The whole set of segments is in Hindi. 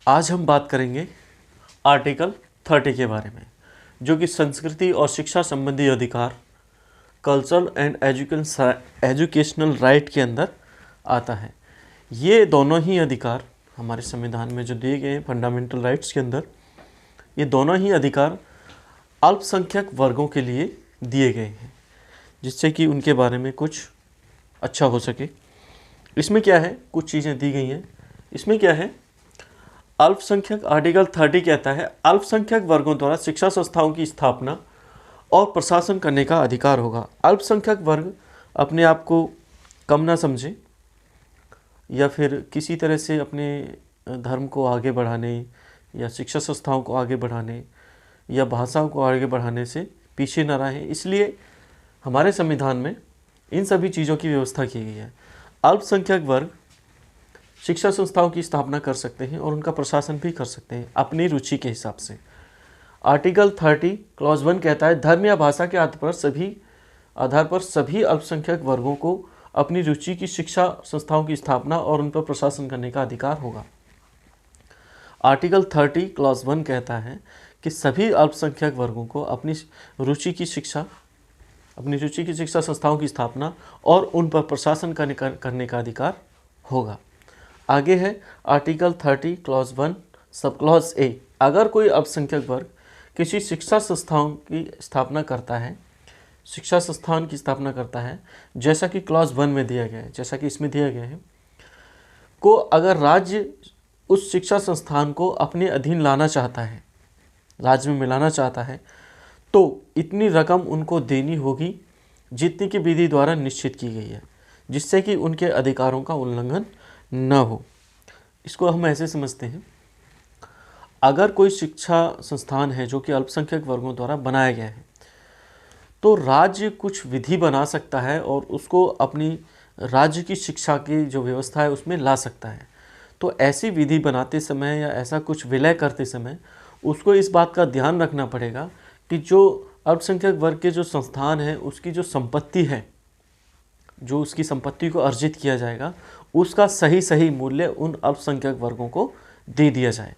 आज हम बात करेंगे आर्टिकल 30 के बारे में, जो कि संस्कृति और शिक्षा संबंधी अधिकार, कल्चरल एंड एजुकेशनल राइट के अंदर आता है। ये दोनों ही अधिकार हमारे संविधान में जो दिए गए हैं फंडामेंटल राइट्स के अंदर, ये दोनों ही अधिकार अल्पसंख्यक वर्गों के लिए दिए गए हैं, जिससे कि उनके बारे में कुछ अच्छा हो सके। इसमें क्या है, कुछ चीज़ें दी गई हैं। इसमें क्या है, अल्पसंख्यक आर्टिकल 30 कहता है अल्पसंख्यक वर्गों द्वारा शिक्षा संस्थाओं की स्थापना और प्रशासन करने का अधिकार होगा। अल्पसंख्यक वर्ग अपने आप को कम ना समझे या फिर किसी तरह से अपने धर्म को आगे बढ़ाने या शिक्षा संस्थाओं को आगे बढ़ाने या भाषाओं को आगे बढ़ाने से पीछे न रहे, इसलिए हमारे संविधान में इन सभी चीज़ों की व्यवस्था की गई है। अल्पसंख्यक वर्ग शिक्षा संस्थाओं की स्थापना कर सकते हैं और उनका प्रशासन भी कर सकते हैं अपनी रुचि के हिसाब से। आर्टिकल 30 क्लॉज 1 कहता है धर्म या भाषा के आधार पर सभी अल्पसंख्यक वर्गों को अपनी रुचि की शिक्षा संस्थाओं की स्थापना और उन पर प्रशासन करने का अधिकार होगा। आर्टिकल 30 क्लॉज 1 कहता है कि सभी अल्पसंख्यक वर्गों को अपनी रुचि की शिक्षा संस्थाओं की स्थापना और उन पर प्रशासन करने का अधिकार होगा। आगे है article 30 clause 1 sub clause A, अगर कोई अल्पसंख्यक वर्ग किसी शिक्षा संस्थान की स्थापना करता है, जैसा कि क्लॉज 1 में दिया गया है, जैसा कि इसमें दिया गया है, को अगर राज्य उस शिक्षा संस्थान को अपने अधीन लाना चाहता है, राज्य में मिलाना चाहता है, तो इतनी रकम उनको देनी होगी जितनी की विधि द्वारा निश्चित की गई है, जिससे कि उनके अधिकारों का उल्लंघन न हो। इसको हम ऐसे समझते हैं, अगर कोई शिक्षा संस्थान है जो कि अल्पसंख्यक वर्गों द्वारा बनाया गया है, तो राज्य कुछ विधि बना सकता है और उसको अपनी राज्य की शिक्षा की जो व्यवस्था है उसमें ला सकता है। तो ऐसी विधि बनाते समय या ऐसा कुछ विलय करते समय उसको इस बात का ध्यान रखना पड़ेगा कि जो अल्पसंख्यक वर्ग के जो संस्थान है उसकी जो संपत्ति है, जो उसकी संपत्ति को अर्जित किया जाएगा, उसका सही मूल्य उन अल्पसंख्यक वर्गों को दे दिया जाए।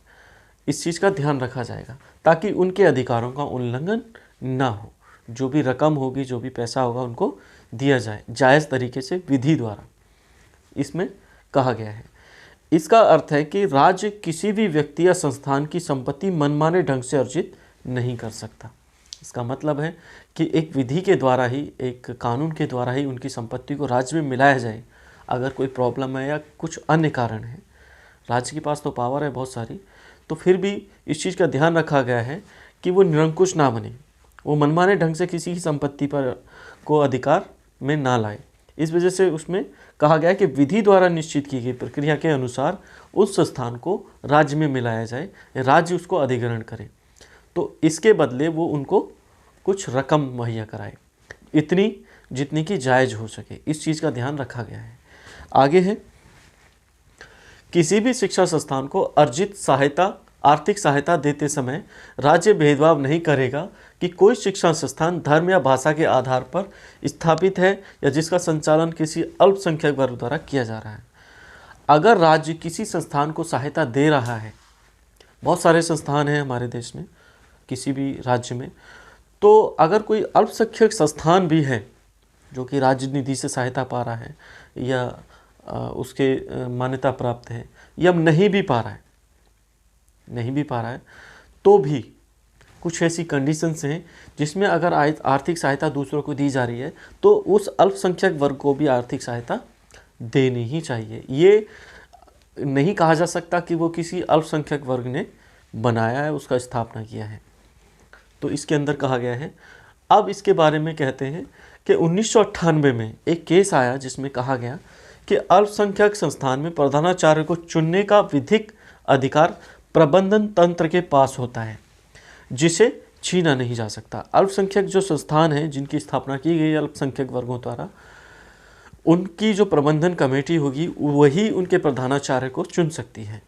इस चीज़ का ध्यान रखा जाएगा ताकि उनके अधिकारों का उल्लंघन ना हो। जो भी रकम होगी, जो भी पैसा होगा, उनको दिया जाए जायज़ तरीके से विधि द्वारा, इसमें कहा गया है। इसका अर्थ है कि राज्य किसी भी व्यक्ति या संस्थान की संपत्ति मनमाने ढंग से अर्जित नहीं कर सकता। इसका मतलब है कि एक विधि के द्वारा ही, एक कानून के द्वारा ही उनकी संपत्ति को राज्य में मिलाया जाए। अगर कोई प्रॉब्लम है या कुछ अन्य कारण है, राज्य के पास तो पावर है बहुत सारी, तो फिर भी इस चीज़ का ध्यान रखा गया है कि वो निरंकुश ना बने, वो मनमाने ढंग से किसी की संपत्ति पर को अधिकार में ना लाए। इस वजह से उसमें कहा गया है कि विधि द्वारा निश्चित की गई प्रक्रिया के अनुसार उस संस्थान को राज्य में मिलाया जाए, राज्य उसको अधिग्रहण करे, तो इसके बदले वो उनको कुछ रकम मुहैया कराए, इतनी जितनी की जायज़ हो सके। इस चीज़ का ध्यान रखा गया है। आगे है, किसी भी शिक्षा संस्थान को आर्थिक सहायता देते समय राज्य भेदभाव नहीं करेगा कि कोई शिक्षा संस्थान धर्म या भाषा के आधार पर स्थापित है या जिसका संचालन किसी अल्पसंख्यक वर्ग द्वारा किया जा रहा है। अगर राज्य किसी संस्थान को सहायता दे रहा है, बहुत सारे संस्थान हैं हमारे देश में, किसी भी राज्य में, तो अगर कोई अल्पसंख्यक संस्थान भी है जो कि राज्य निधि से सहायता पा रहा है या उसके मान्यता प्राप्त है या नहीं भी पा रहा है, तो भी कुछ ऐसी कंडीशंस हैं जिसमें अगर आर्थिक सहायता दूसरों को दी जा रही है तो उस अल्पसंख्यक वर्ग को भी आर्थिक सहायता देनी ही चाहिए। ये नहीं कहा जा सकता कि वो किसी अल्पसंख्यक वर्ग ने बनाया है, उसका स्थापना किया है। तो इसके अंदर कहा गया है। अब इसके बारे में कहते हैं कि 1998 में एक केस आया जिसमें कहा गया कि अल्पसंख्यक संस्थान में प्रधानाचार्य को चुनने का विधिक अधिकार प्रबंधन तंत्र के पास होता है, जिसे छीना नहीं जा सकता। अल्पसंख्यक जो संस्थान है जिनकी स्थापना की गई अल्पसंख्यक वर्गों द्वारा, उनकी जो प्रबंधन कमेटी होगी वही उनके प्रधानाचार्य को चुन सकती है।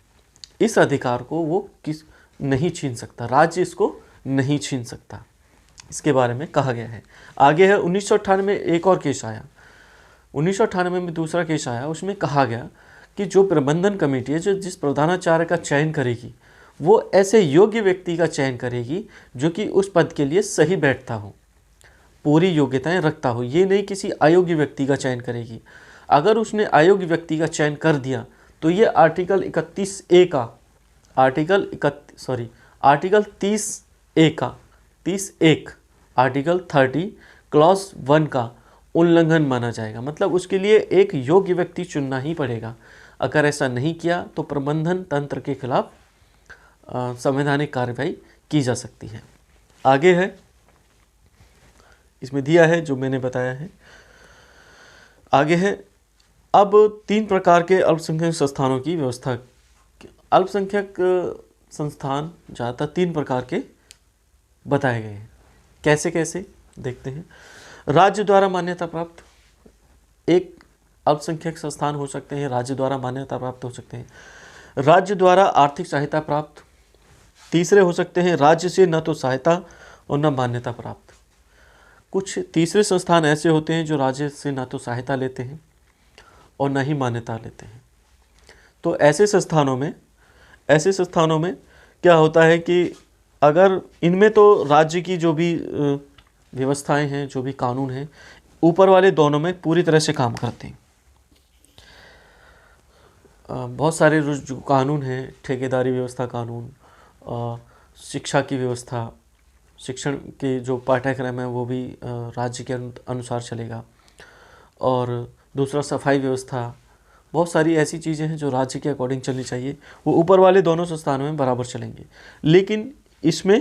इस अधिकार को वो नहीं छीन सकता, राज्य इसको नहीं छीन सकता। इसके बारे में कहा गया है। आगे है 1998 में एक और केस आया, 1998 में दूसरा केस आया, उसमें कहा गया कि जो प्रबंधन कमेटी है, जो जिस प्रधानाचार्य का चयन करेगी, वो ऐसे योग्य व्यक्ति का चयन करेगी जो कि उस पद के लिए सही बैठता हो, पूरी योग्यताएं रखता हो। ये नहीं किसी अयोग्य व्यक्ति का चयन करेगी। अगर उसने अयोग्य व्यक्ति का चयन कर दिया तो ये आर्टिकल 31A का आर्टिकल 30A का 30(1) आर्टिकल 30 क्लॉज 1 का उल्लंघन माना जाएगा। मतलब उसके लिए एक योग्य व्यक्ति चुनना ही पड़ेगा। अगर ऐसा नहीं किया तो प्रबंधन तंत्र के खिलाफ संवैधानिक कार्रवाई की जा सकती है। आगे है, इसमें दिया है जो मैंने बताया है। आगे है, अब 3 प्रकार के अल्पसंख्यक संस्थानों की व्यवस्था। अल्पसंख्यक संस्थान ज़्यादातर 3 प्रकार के बताए गए हैं। कैसे कैसे देखते हैं। राज्य द्वारा मान्यता प्राप्त एक अल्पसंख्यक संस्थान हो सकते हैं, राज्य द्वारा मान्यता प्राप्त हो सकते हैं। राज्य द्वारा आर्थिक सहायता प्राप्त। तीसरे हो सकते हैं राज्य से न तो सहायता और न मान्यता प्राप्त। कुछ तीसरे संस्थान ऐसे होते हैं जो राज्य से न तो सहायता लेते हैं और न ही मान्यता लेते हैं। तो ऐसे संस्थानों में क्या होता है कि अगर इनमें तो राज्य की जो भी व्यवस्थाएं हैं, जो भी कानून हैं, ऊपर वाले दोनों में पूरी तरह से काम करते हैं। बहुत सारे जो कानून हैं, ठेकेदारी व्यवस्था कानून, शिक्षा की व्यवस्था, शिक्षण के जो पाठ्यक्रम है वो भी राज्य के अनुसार चलेगा। और दूसरा सफाई व्यवस्था, बहुत सारी ऐसी चीज़ें हैं जो राज्य के अकॉर्डिंग चलनी चाहिए, वो ऊपर वाले दोनों संस्थानों में बराबर चलेंगे। लेकिन इसमें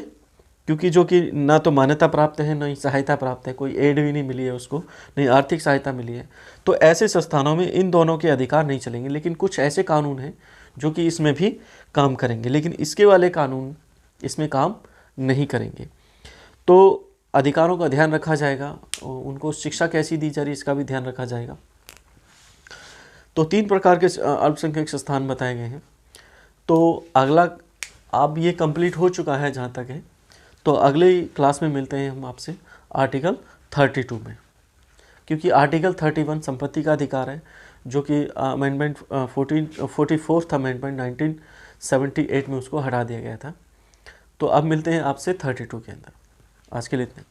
क्योंकि जो कि ना तो मान्यता प्राप्त है, ना ही सहायता प्राप्त है, कोई एड भी नहीं मिली है उसको, नहीं आर्थिक सहायता मिली है, तो ऐसे संस्थानों में इन दोनों के अधिकार नहीं चलेंगे। लेकिन कुछ ऐसे कानून हैं जो कि इसमें भी काम करेंगे, लेकिन इसके वाले कानून इसमें काम नहीं करेंगे। तो अधिकारों का ध्यान रखा जाएगा, उनको शिक्षा कैसी दी जा रही है इसका भी ध्यान रखा जाएगा। तो 3 प्रकार के अल्पसंख्यक संस्थान बताए गए हैं। तो अगला, अब ये कंप्लीट हो चुका है जहाँ तक है, तो अगले क्लास में मिलते हैं हम आपसे आर्टिकल 32 में, क्योंकि आर्टिकल 31 संपत्ति का अधिकार है, जो कि अमेंडमेंट 44th अमेंडमेंट 1978 में उसको हटा दिया गया था। तो अब मिलते हैं आपसे 32 के अंदर। आज के लिए इतना।